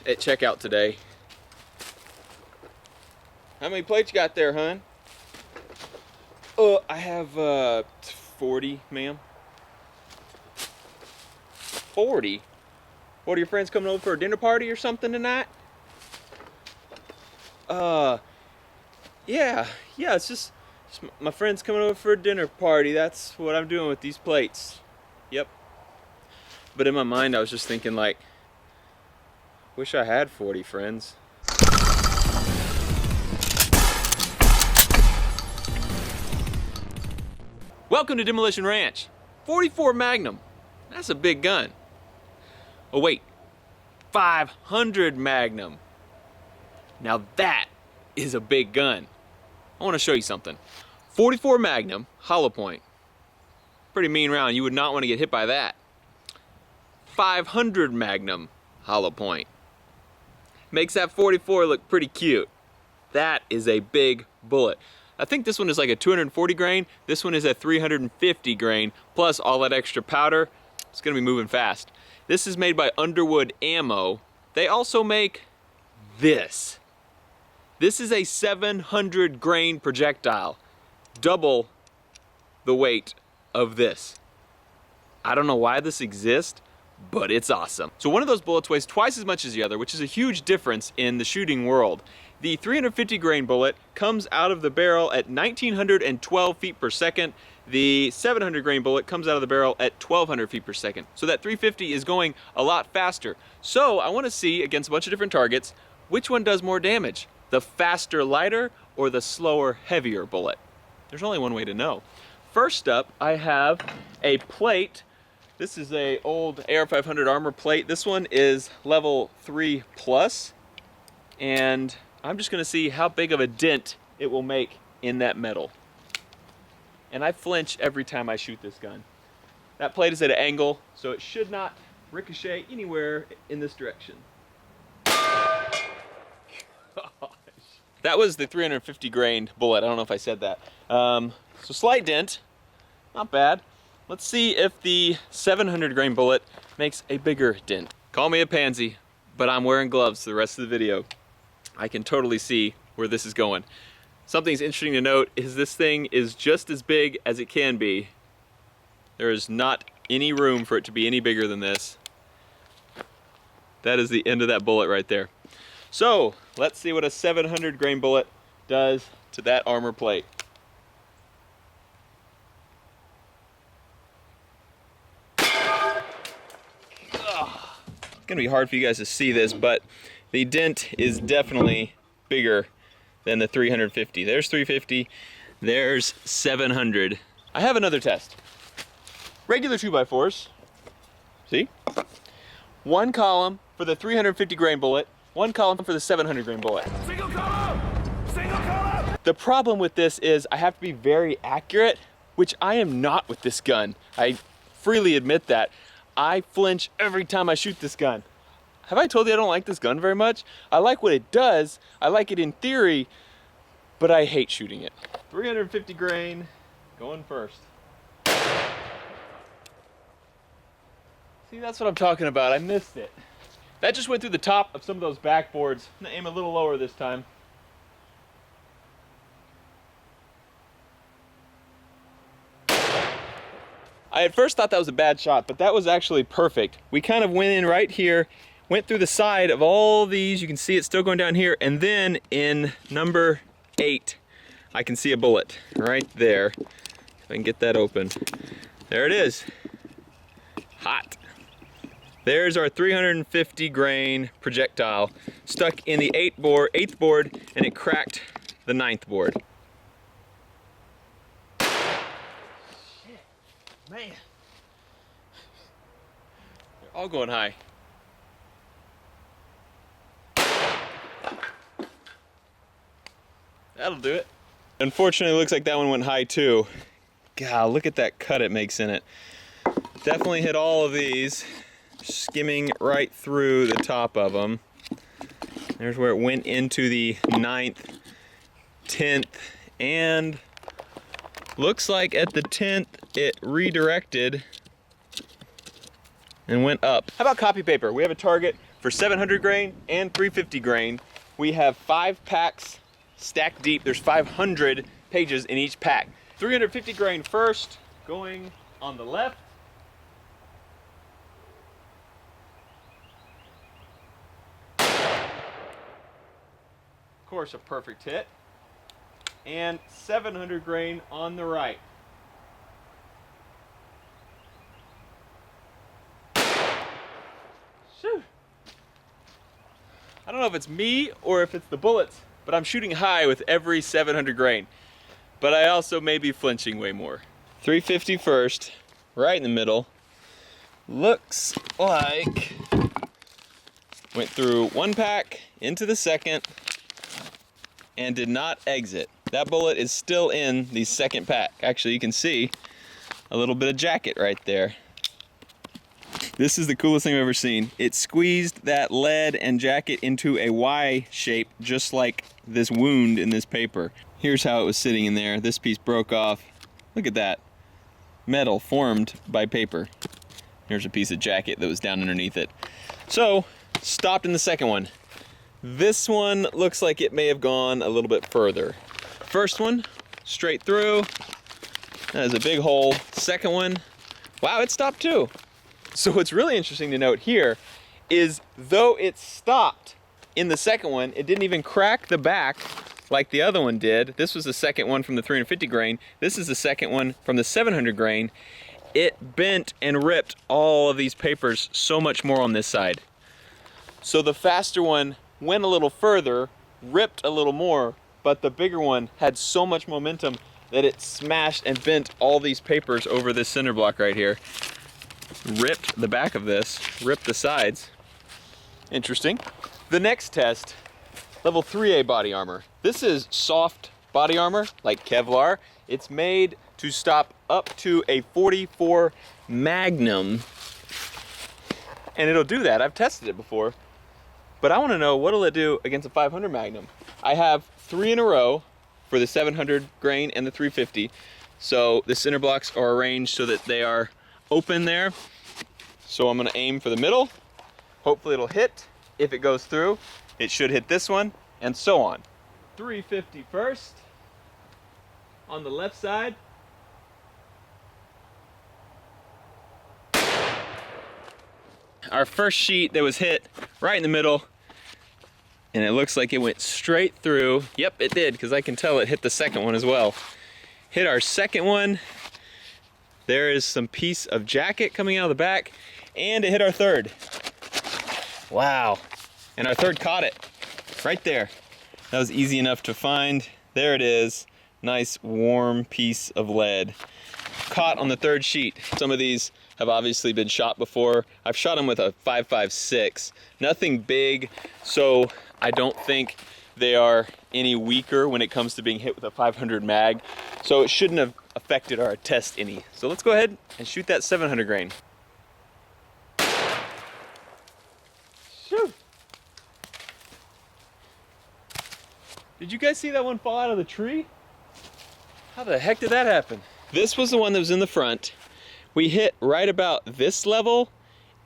at checkout today. How many plates you got there, hon? I have 40, ma'am. 40? What, are your friends coming over for a dinner party or something tonight? Yeah, it's just my friend's coming over for a dinner party. That's what I'm doing with these plates. Yep. But in my mind, I was just thinking, like, wish I had 40 friends. Welcome to Demolition Ranch. 44 Magnum. That's a big gun. Oh wait, 500 Magnum. Now that is a big gun. I want to show you something. 44 Magnum, hollow point. Pretty mean round. You would not want to get hit by that. 500 Magnum, hollow point. Makes that 44 look pretty cute. That is a big bullet. I think this one is like a 240 grain. This one is a 350 grain, plus all that extra powder. It's gonna be moving fast. This is made by Underwood Ammo. They also make this. This is a 700 grain projectile. Double the weight of this. I don't know why this exists, but it's awesome. So one of those bullets weighs twice as much as the other, which is a huge difference in the shooting world. The 350 grain bullet comes out of the barrel at 1912 feet per second. The 700 grain bullet comes out of the barrel at 1200 feet per second. So that 350 is going a lot faster. So I want to see against a bunch of different targets, which one does more damage? The faster, lighter, or the slower, heavier bullet? There's only one way to know. First up, I have a plate. This is a old AR-500 armor plate. This one is level 3 plus, and I'm just gonna see how big of a dent it will make in that metal. And I flinch every time I shoot this gun. That plate is at an angle, so it should not ricochet anywhere in this direction. Gosh. That was the 350 grain bullet. I don't know if I said that. So slight dent, not bad. Let's see if the 700 grain bullet makes a bigger dent. Call me a pansy, but I'm wearing gloves the rest of the video. I can totally see where this is going. Something's interesting to note is this thing is just as big as it can be. There is not any room for it to be any bigger than this. That is the end of that bullet right there. So let's see what a 700 grain bullet does to that armor plate. It's gonna be hard for you guys to see this, but the dent is definitely bigger than the 350. There's 350, there's 700. I have another test. Regular 2x4s, see? One column for the 350 grain bullet, one column for the 700 grain bullet. Single column! Single column! The problem with this is I have to be very accurate, which I am not with this gun. I freely admit that. I flinch every time I shoot this gun. Have I told you I don't like this gun very much? I like what it does, I like it in theory, but I hate shooting it. 350 grain, going first. See, that's what I'm talking about, I missed it. That just went through the top of some of those backboards. I'm gonna aim a little lower this time. I at first thought that was a bad shot, but that was actually perfect. We kind of went in right here, went through the side of all these. You can see it's still going down here. And then in number 8, I can see a bullet right there. If I can get that open. There it is. Hot. There's our 350 grain projectile stuck in the 8th board, and it cracked the 9th board. Man, they're all going high. That'll do it. Unfortunately, it looks like that one went high too. God, look at that cut it makes in it. Definitely hit all of these, skimming right through the top of them. There's where it went into the 9th, 10th, and looks like at the 10th it redirected and went up. How about copy paper? We have a target For 700 grain and 350 grain, we have 5 packs stacked deep. There's 500 pages in each pack. 350 grain first, going on the left. Of course, a perfect hit. And 700 grain on the right. Shoot. I don't know if it's me or if it's the bullets, but I'm shooting high with every 700 grain. But I also may be flinching way more. 350 first, right in the middle. Looks like went through one pack into the second and did not exit. That bullet is still in the second pack. Actually, you can see a little bit of jacket right there. This is the coolest thing I've ever seen. It squeezed that lead and jacket into a Y shape, just like this wound in this paper. Here's how it was sitting in there. This piece broke off. Look at that. Metal formed by paper. Here's a piece of jacket that was down underneath it. So, stopped in the second one. This one looks like it may have gone a little bit further. First one, straight through. That is a big hole. Second one, wow, it stopped too. So what's really interesting to note here is though it stopped in the second one, it didn't even crack the back like the other one did. This was the second one from the 350 grain. This is the second one from the 700 grain. It bent and ripped all of these papers so much more on this side. So the faster one went a little further, ripped a little more, but the bigger one had so much momentum that it smashed and bent all these papers over this cinder block right here. Ripped the back of this, ripped the sides. Interesting. The next test, level 3A body armor. This is soft body armor, like Kevlar. It's made to stop up to a 44 Magnum. And it'll do that. I've tested it before. But I want to know, what'll it do against a 500 Magnum? I have 3 in a row for the 700 grain and the 350. So the cinder blocks are arranged so that they are open there. So I'm going to aim for the middle. Hopefully it'll hit. If it goes through, it should hit this one, and so on. 350 first. On the left side. Our first sheet that was hit right in the middle, and it looks like it went straight through. Yep, it did, because I can tell it hit the second one as well. Hit our second one. There is some piece of jacket coming out of the back, and it hit our third. Wow. And our third caught it right there. That was easy enough to find. There it is. Nice warm piece of lead. Caught on the third sheet. Some of these have obviously been shot before. I've shot them with a 5.56. Nothing big, so I don't think they are any weaker when it comes to being hit with a 500 mag. So it shouldn't have affected our test any. So let's go ahead and shoot that 700 grain. Shoot. Did you guys see that one fall out of the tree? How the heck did that happen? This was the one that was in the front. We hit right about this level,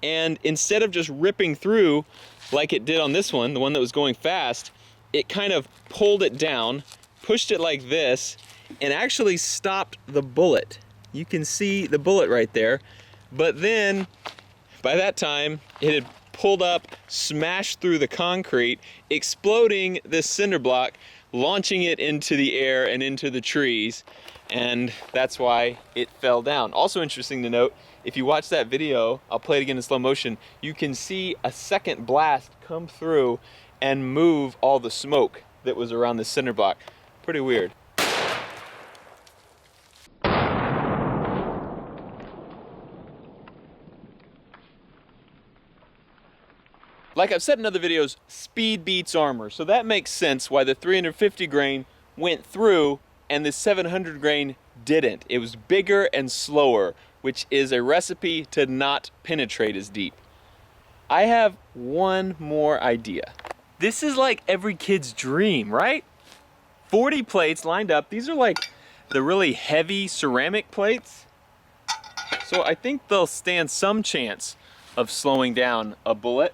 and instead of just ripping through like it did on this one, the one that was going fast, it kind of pulled it down, pushed it like this, and actually stopped the bullet. You can see the bullet right there, but then by that time it had pulled up, smashed through the concrete, exploding this cinder block, launching it into the air and into the trees, and that's why it fell down. Also interesting to note, if you watch that video, I'll play it again in slow motion, you can see a second blast come through and move all the smoke that was around the cinder block. Pretty weird. Like I've said in other videos, speed beats armor, so that makes sense why the 350 grain went through and the 700 grain didn't. It was bigger and slower, which is a recipe to not penetrate as deep. I have one more idea. This is like every kid's dream, right? 40 plates lined up. These are like the really heavy ceramic plates. So I think they'll stand some chance of slowing down a bullet.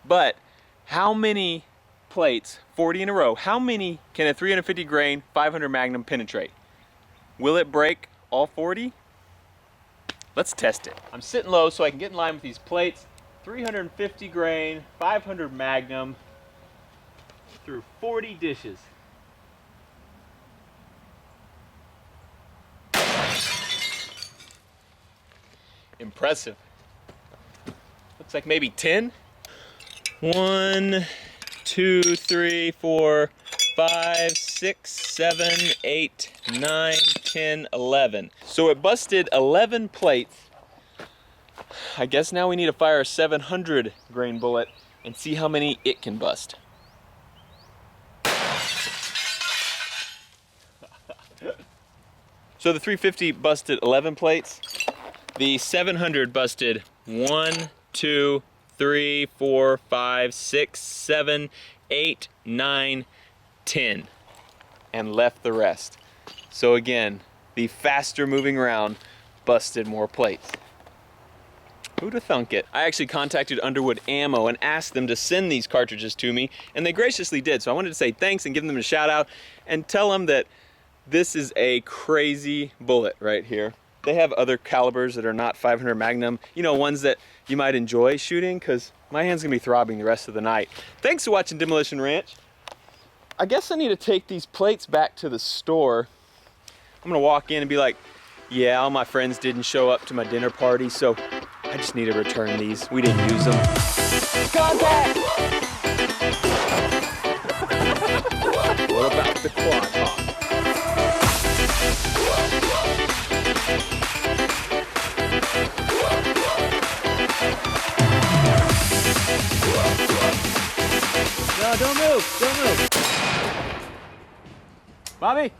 But how many plates, 40 in a row, how many can a 350 grain 500 Magnum penetrate? Will it break all 40? Let's test it. I'm sitting low so I can get in line with these plates. 350 grain, 500 Magnum, through 40 dishes. Impressive. Looks like maybe 10. 1, 2, 3, 4, 5, 6, 7, 8, 9, 10, 11. So it busted 11 plates. I guess now we need to fire a 700 grain bullet and see how many it can bust. So the 350 busted 11 plates. The 700 busted 1, 2, 3, 4, 5, 6, 7, 8, 9, 10, and left the rest. So again, the faster moving round busted more plates. Who'd have thunk it? I actually contacted Underwood Ammo and asked them to send these cartridges to me, and they graciously did. So I wanted to say thanks and give them a shout out and tell them that this is a crazy bullet right here. They have other calibers that are not 500 Magnum, you know, ones that you might enjoy shooting, because my hand's gonna be throbbing the rest of the night. Thanks for watching Demolition Ranch. I guess I need to take these plates back to the store. I'm gonna walk in and be like, yeah, all my friends didn't show up to my dinner party, so I just need to return these. We didn't use them. Contact! What about the quad hawk? No, don't move, don't move. Bobby?